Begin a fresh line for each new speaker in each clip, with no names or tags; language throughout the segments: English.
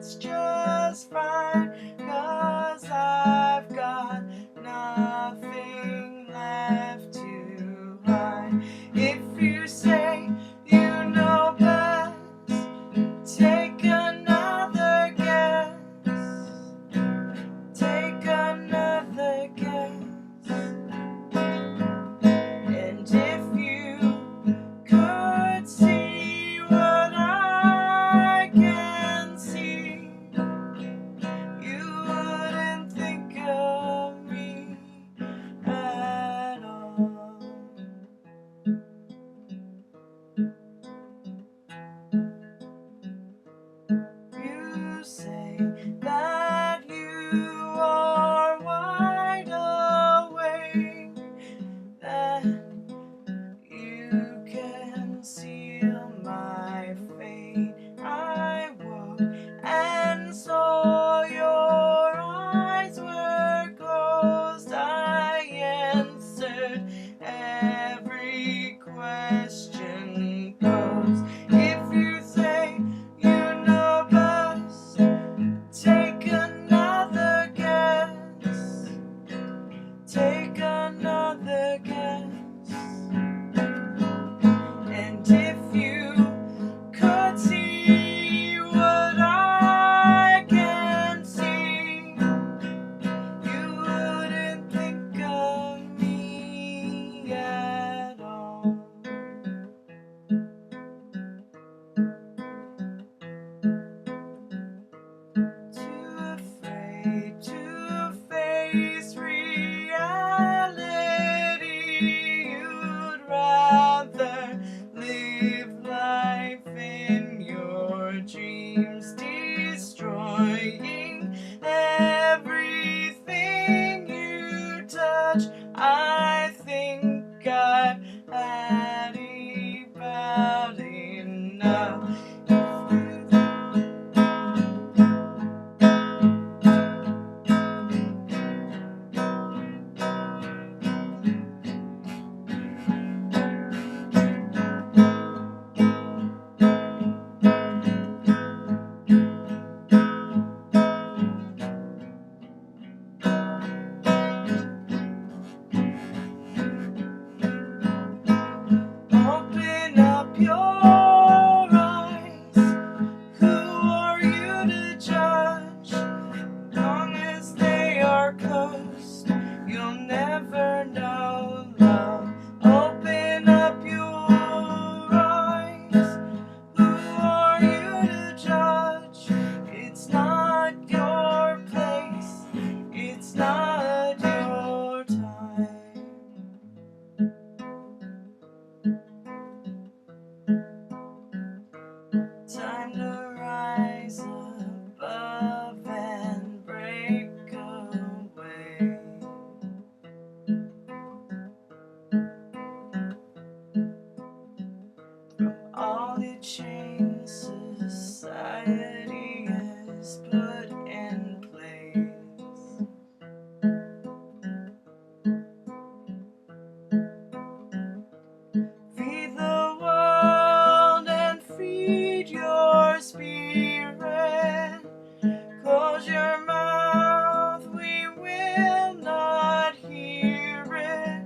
that's just fine, 'cause I've got nothing left to hide. If you say you know best, take another guess. Take another guess. And if you could see what I can see, you wouldn't think of me at all. You say that you are wide awake, that you can seal my fate. I woke and saw your eyes were closed. I answered every question posed. If you say you know best, take another guess. Take another guess. And if you could see what I can see, you wouldn't think of me at all. Too afraid to face reality, you'd rather live life in your dreams, destroying everything you touch. I think I've had about enough. Open up your eyes. Who are you to judge? As long as they are closed, you'll never know love. Open up your eyes. Who are you to judge? It's not your place. It's not your time. Time to rise above and break away. From all the chains society has put in place. Feed the world and feed your spirit. Close your mouth, we will not hear it.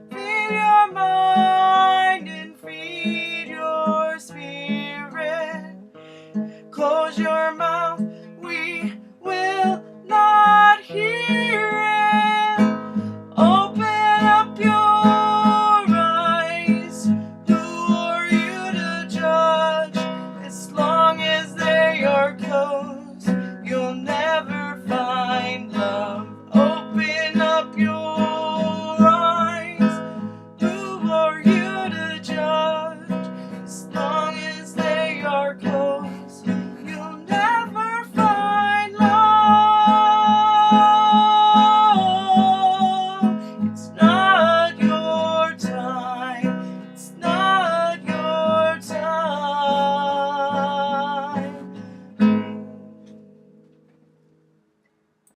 Feed your mind and feed your spirit. Close your mouth.